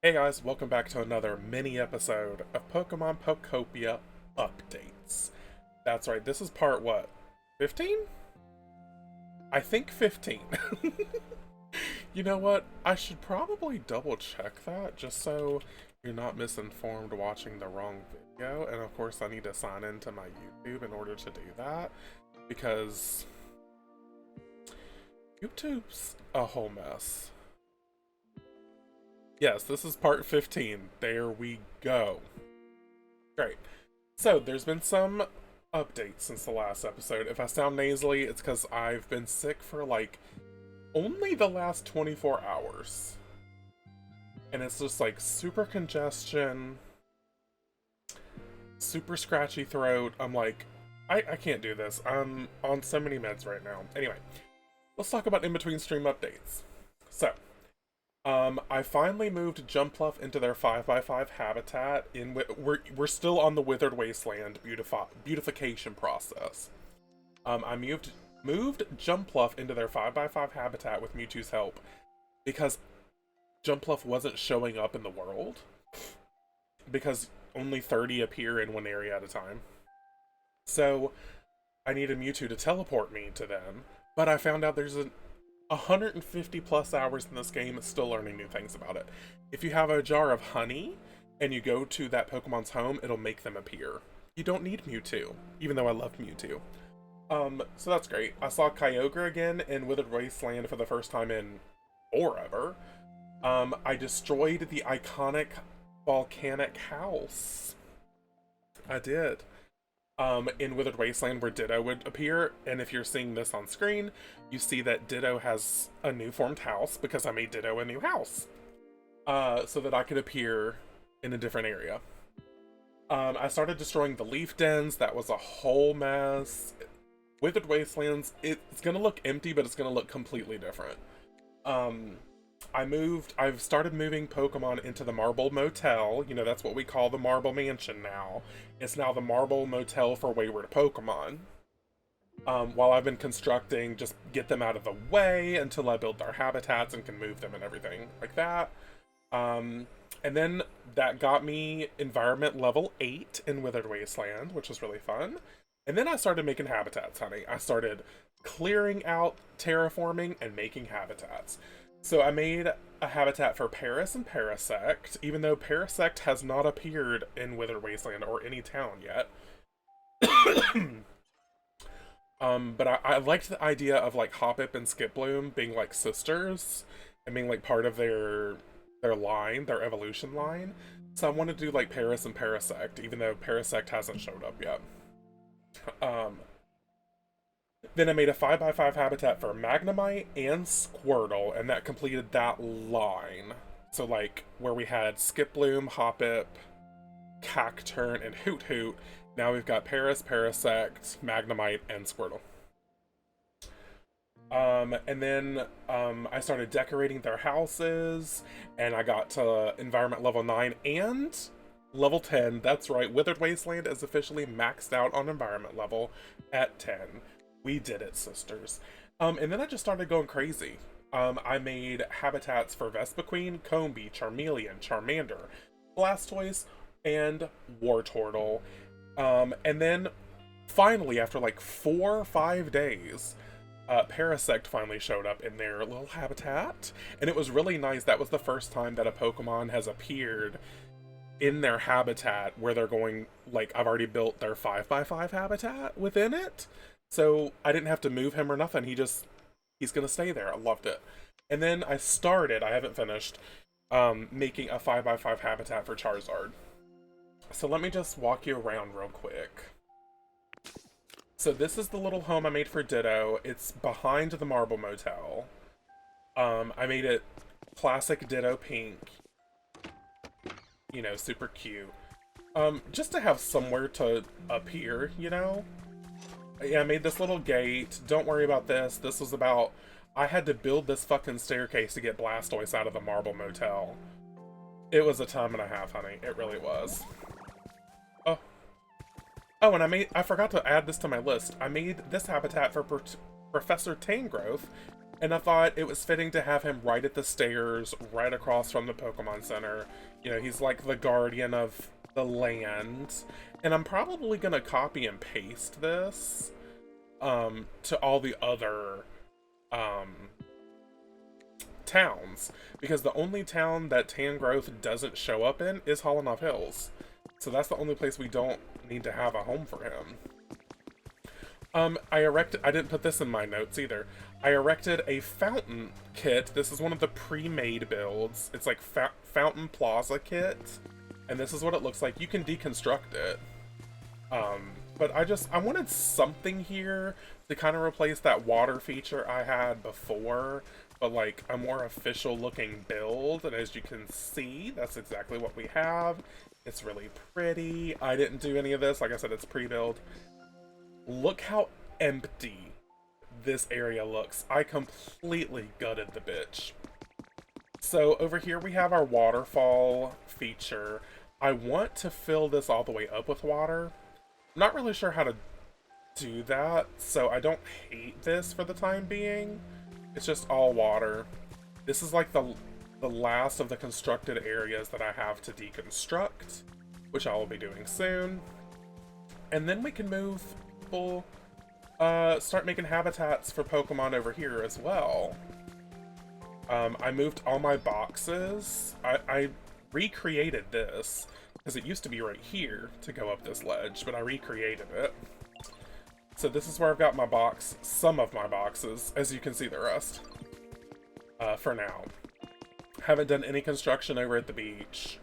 Hey guys, welcome back to another mini episode of Pokemon Pokopia updates. That's right, this is part what? 15? I think 15. You know what? I should probably double check that just so you're not misinformed watching the wrong video. And of course, I need to sign into my YouTube in order to do that because YouTube's a whole mess. Yes, this is part 15. There we go. Great. So, there's been some updates since the last episode. If I sound nasally, it's because I've been sick for like only the last 24 hours. And it's just like super congestion, super scratchy throat. I'm like, I can't do this. I'm on so many meds right now. Anyway, let's talk about in-between stream updates. So, I finally moved Jumpluff into their 5x5 habitat. We're still on the Withered Wasteland beautification process. I moved Jumpluff into their 5x5 habitat with Mewtwo's help because Jumpluff wasn't showing up in the world because only 30 appear in one area at a time. So I needed Mewtwo to teleport me to them, but I found out there's 150 plus hours in this game still learning new things about it. If you have a jar of honey and you go to that Pokemon's home, it'll make them appear. You don't need Mewtwo, even though I love Mewtwo. So that's great. I saw Kyogre again in Withered Wasteland for the first time in forever. I destroyed the iconic volcanic house. I did. In Withered Wasteland where Ditto would appear, and if you're seeing this on screen, you see that Ditto has a new formed house because I made Ditto a new house, so that I could appear in a different area. I started destroying the leaf dens. That was a whole mess. Withered Wastelands, it's gonna look empty, but it's gonna look completely different. I've started moving Pokemon into the Marble Motel. You know, that's what we call the Marble Mansion now. It's now the Marble Motel for wayward Pokemon. While I've been constructing, just get them out of the way until I build their habitats and can move them and everything like that. And then that got me environment level 8 in Withered Wasteland, which was really fun. And then I started making habitats, honey. I started clearing out, terraforming, and making habitats. So I made a habitat for Paris and Parasect, even though Parasect has not appeared in Withered Wasteland or any town yet. But I liked the idea of like Hoppip and Skiploom being like sisters and being like part of their line, their evolution line. So I wanted to do like Paris and Parasect, even though Parasect hasn't showed up yet. Then I made a 5x5 habitat for Magnemite and Squirtle, and that completed that line. So like, where we had Skiploom, Hoppip, Cacturn, and Hoot Hoot, now we've got Paris, Parasect, Magnemite, and Squirtle. And then I started decorating their houses, and I got to environment level 9 and level 10. That's right, Withered Wasteland is officially maxed out on environment level at 10. We did it, sisters. And then I just started going crazy. I made habitats for Vespiquen, Combee, Charmeleon, Charmander, Blastoise, and Wartortle. And then, finally, after like 4 or 5 days, Parasect finally showed up in their little habitat. And it was really nice. That was the first time that a Pokemon has appeared in their habitat where they're going, like, I've already built their 5x5 habitat within it. So I didn't have to move him or nothing. He's gonna stay there. I loved it. And then I haven't finished, making a 5x5 habitat for Charizard. So let me just walk you around real quick. So this is the little home I made for Ditto. It's behind the Marble Motel. I made it classic Ditto pink. You know, super cute. Just to have somewhere to appear, you know? Yeah, I made this little gate. Don't worry about this. This was about... I had to build this fucking staircase to get Blastoise out of the Marble Motel. It was a time and a half, honey. It really was. Oh. Oh, and I forgot to add this to my list. I made this habitat for Professor Tangrowth And I thought it was fitting to have him right at the stairs, right across from the Pokemon Center. You know, he's like the guardian of the land. And I'm probably gonna copy and paste this to all the other towns. Because the only town that Tangrowth doesn't show up in is Hollow Knob Hills. So that's the only place we don't need to have a home for him. I didn't put this in my notes either. I erected a fountain kit. This is one of the pre-made builds. It's like Fountain Plaza kit. And this is what it looks like. You can deconstruct it. But I wanted something here to kind of replace that water feature I had before, but like a more official looking build. And as you can see, that's exactly what we have. It's really pretty. I didn't do any of this. Like I said, it's pre-build. Look how empty this area looks. I completely gutted the bitch. So over here we have our waterfall feature. I want to fill this all the way up with water. I'm not really sure how to do that, so I don't hate this for the time being. It's just all water. This is like the last of the constructed areas that I have to deconstruct, which I will be doing soon. And then we can move people, start making habitats for Pokemon over here as well. I moved all my boxes. I recreated this, because it used to be right here to go up this ledge, but I recreated it. So this is where I've got my box, some of my boxes, as you can see the rest, for now. Haven't done any construction over at the beach.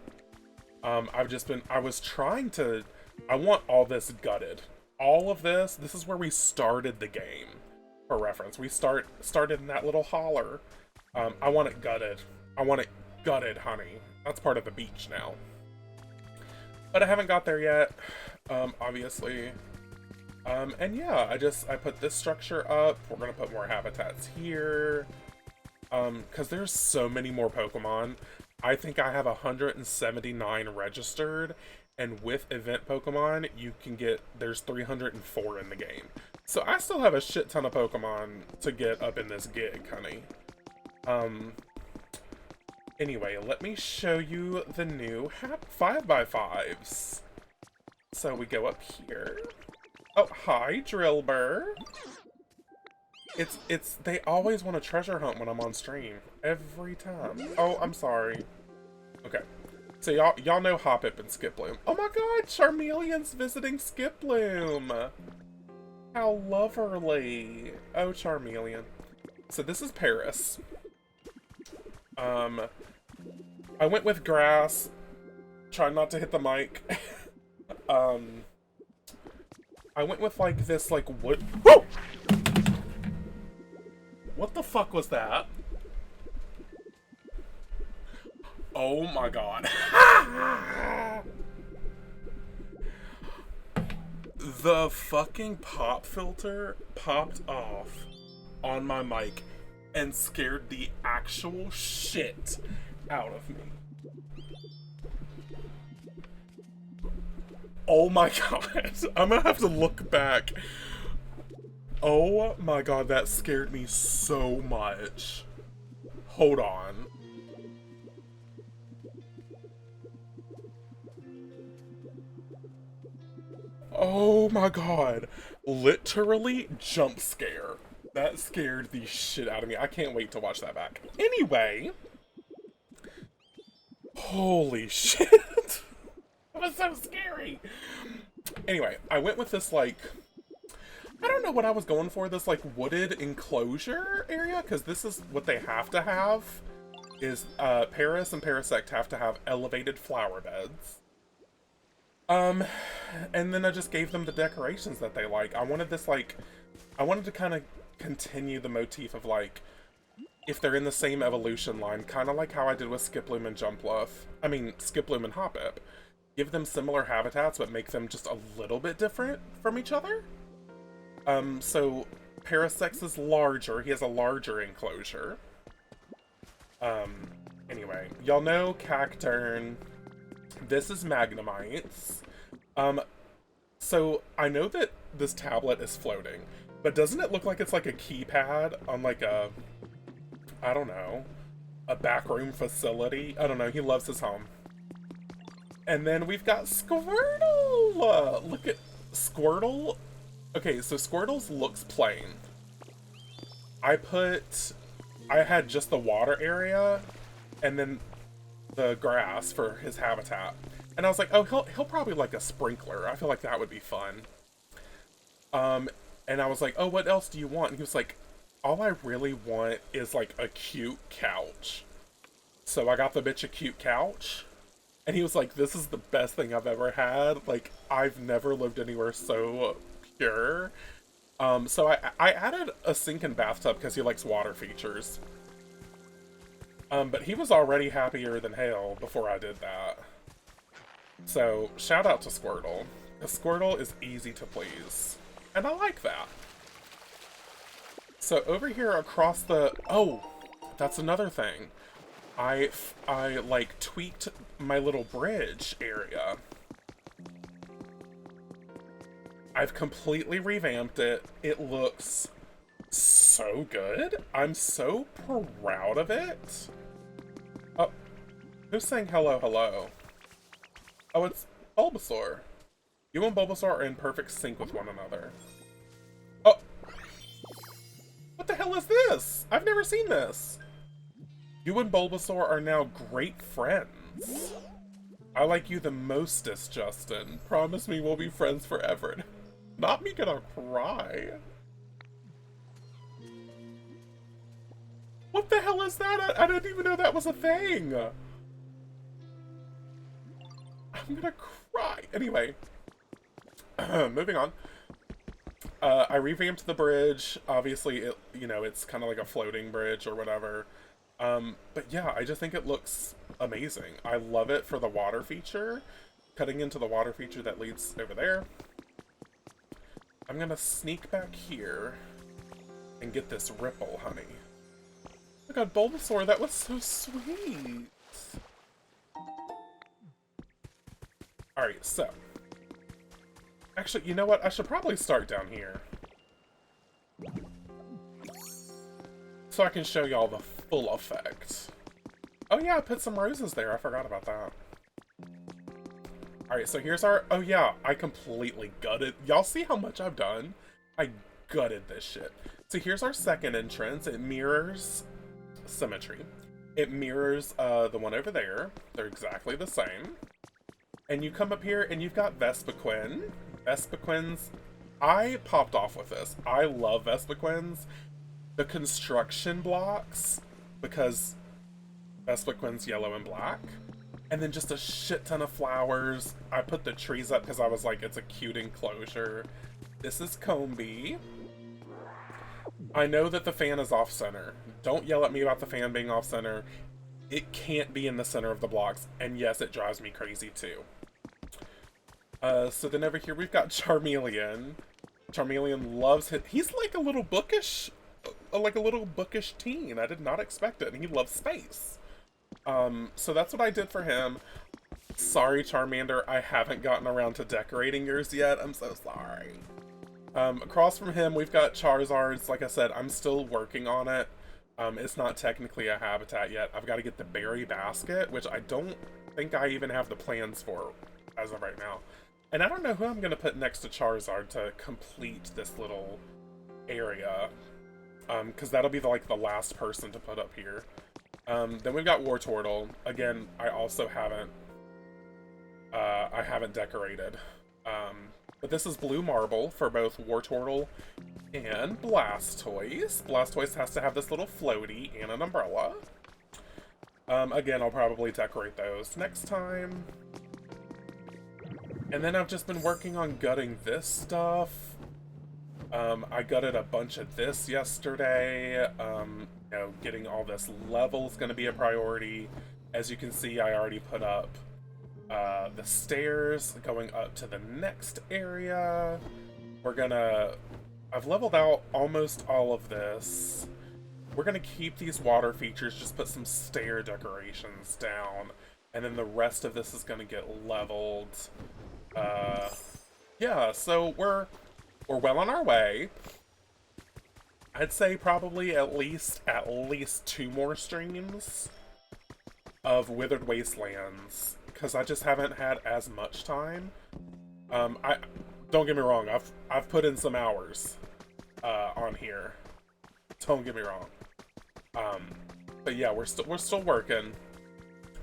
I want all this gutted. All of this is where we started the game, for reference. We started in that little holler. I want it gutted. I want it gutted, honey. That's part of the beach now. But I haven't got there yet, obviously. And yeah, I put this structure up. We're gonna put more habitats here. Because there's so many more Pokemon. I think I have 179 registered, and with event Pokemon, there's 304 in the game. So I still have a shit ton of Pokemon to get up in this gig, honey. Anyway, let me show you the new 5x5s. So we go up here. Oh, hi, Drillbur. They always want a treasure hunt when I'm on stream. Every time. Oh, I'm sorry. Okay. So y'all know Hoppip and Skiploom. Oh my god, Charmeleon's visiting Skiploom! How loverly. Oh, Charmeleon. So this is Paris. I went with grass. Try not to hit the mic. I went with like this wood. Whoa! What the fuck was that? Oh my god. The fucking pop filter popped off on my mic and scared the actual shit out of me. Oh my god. I'm gonna have to look back. Oh my god, that scared me so much. Hold on. Oh my god. Literally jump scare. That scared the shit out of me. I can't wait to watch that back. Anyway. Holy shit. That was so scary. Anyway, I went with this I don't know what I was going for, this wooded enclosure area, because this is what they have to have, is Paris and Parasect have to have elevated flower beds. And then I just gave them the decorations that they like. I wanted this I wanted to kind of continue the motif of if they're in the same evolution line, kind of like how I did with Skiploom and Skiploom and Hoppip. Give them similar habitats, but make them just a little bit different from each other. So Parasect is larger. He has a larger enclosure. Anyway, y'all know Cacturn. This is Magnemites. So I know that this tablet is floating, but doesn't it look like it's like a keypad on I don't know, a backroom facility. I don't know, he loves his home. And then we've got Squirtle! Look at Squirtle. Okay, so Squirtle's looks plain. I had just the water area and then the grass for his habitat. And I was like, oh, he'll probably like a sprinkler. I feel like that would be fun. And I was like, oh, what else do you want? And he was like, all I really want is like a cute couch. So I got the bitch a cute couch. And he was like, this is the best thing I've ever had. Like, I've never lived anywhere so pure. So I added a sink and bathtub because he likes water features. But he was already happier than hell before I did that. So, shout out to Squirtle. Squirtle is easy to please. And I like that. So over here across the... Oh! That's another thing. I like, tweaked my little bridge area. I've completely revamped it. It looks so good. I'm so proud of it. Oh, who's saying hello, hello? Oh, it's Bulbasaur. You and Bulbasaur are in perfect sync with one another. Oh! What the hell is this? I've never seen this. You and Bulbasaur are now great friends. I like you the mostest, Justin. Promise me we'll be friends forever. Not me gonna cry. What the hell is that? I didn't even know that was a thing. I'm gonna cry. Anyway, moving on. I revamped the bridge. Obviously, it's kind of like a floating bridge or whatever. But yeah, I just think it looks amazing. I love it for the water feature. Cutting into the water feature that leads over there. I'm gonna sneak back here and get this Ripple, honey. Oh my god, Bulbasaur, that was so sweet! Alright, so. Actually, you know what? I should probably start down here. So I can show y'all the full effect. Oh yeah, I put some roses there. I forgot about that. Alright, so here's our... Oh yeah, I completely gutted... Y'all see how much I've done? I gutted this shit. So here's our second entrance. It mirrors symmetry. It mirrors the one over there. They're exactly the same. And you come up here and you've got Vespiquen. Vespiquens... I popped off with this. I love Vespiquens. The construction blocks, because Vespiquen's yellow and black. And then just a shit ton of flowers. I put the trees up because I was like, it's a cute enclosure. This is Combee. I know that the fan is off-center. Don't yell at me about the fan being off-center. It can't be in the center of the blocks. And yes, it drives me crazy too. So then over here we've got Charmeleon. Charmeleon loves it. He's like a little bookish teen. I did not expect it. And he loves space. So that's what I did for him. Sorry, Charmander, I haven't gotten around to decorating yours yet. I'm so sorry. Across from him, we've got Charizard's. Like I said, I'm still working on it. It's not technically a habitat yet. I've got to get the berry basket, which I don't think I even have the plans for as of right now. And I don't know who I'm going to put next to Charizard to complete this little area. Because that'll be the last person to put up here. Then we've got Wartortle. Again, I also haven't decorated. But this is blue marble for both Wartortle and Blastoise. Blastoise has to have this little floaty and an umbrella. Again, I'll probably decorate those next time. And then I've just been working on gutting this stuff. I gutted a bunch of this yesterday. Getting all this level is going to be a priority. As you can see, I already put up the stairs going up to the next area. I've leveled out almost all of this. We're going to keep these water features, just put some stair decorations down. And then the rest of this is going to get leveled. Yeah, so we're well on our way. I'd say probably at least two more streams of Withered Wastelands, because I just haven't had as much time. I don't get me wrong, I've put in some hours on here. Don't get me wrong. But yeah, we're still working.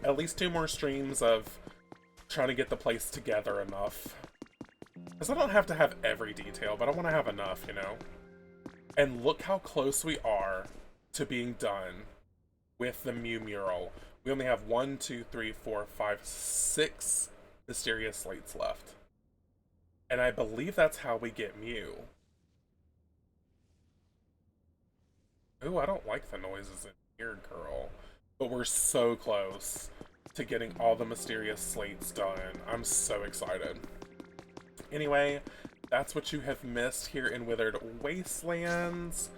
At least two more streams of trying to get the place together enough. Because I don't have to have every detail, but I want to have enough, you know? And look how close we are to being done with the Mew mural. We only have 1, 2, 3, 4, 5, 6 mysterious slates left. And I believe that's how we get Mew. Ooh, I don't like the noises in here, girl. But we're so close to getting all the mysterious slates done. I'm so excited. Anyway, that's what you have missed here in Withered Wastelands.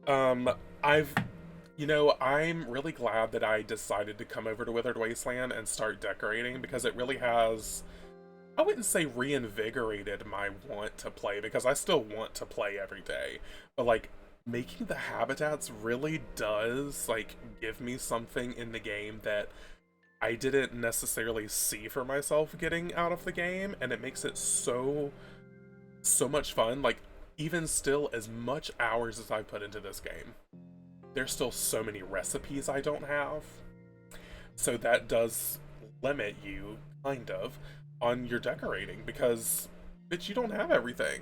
You know, I'm really glad that I decided to come over to Withered Wasteland and start decorating, because it really has, I wouldn't say reinvigorated my want to play, because I still want to play every day, but like, making the habitats really does, like, give me something in the game that I didn't necessarily see for myself getting out of the game, and it makes it so much fun. Like, even still, as much hours as I put into this game, there's still so many recipes I don't have. So that does limit you, kind of, on your decorating, because, bitch, you don't have everything.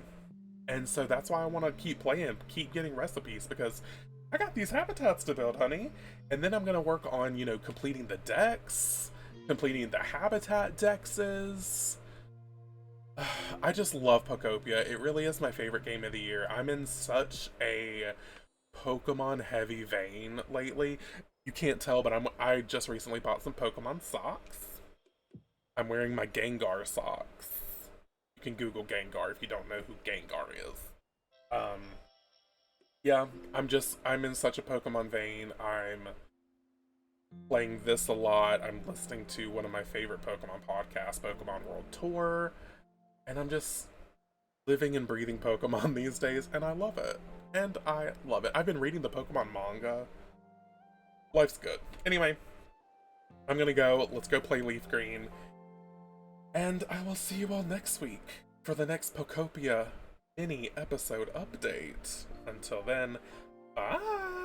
And so that's why I want to keep playing, keep getting recipes, because I got these habitats to build, honey. And then I'm going to work on, you know, completing the decks, completing the habitat dexes. I just love Pokopia. It really is my favorite game of the year. I'm in such a Pokemon heavy vein lately. You can't tell, but I just recently bought some Pokemon socks. I'm wearing my Gengar socks. You can Google Gengar if you don't know who Gengar is. Yeah, I'm in such a Pokemon vein. I'm playing this a lot. I'm listening to one of my favorite Pokemon podcasts, Pokemon World Tour, and I'm just living and breathing Pokemon these days, and I love it. And I love it. I've been reading the Pokemon manga. Life's good. Anyway, I'm gonna go. Let's go play Leaf Green. And I will see you all next week for the next Pokopia mini episode update. Until then, bye!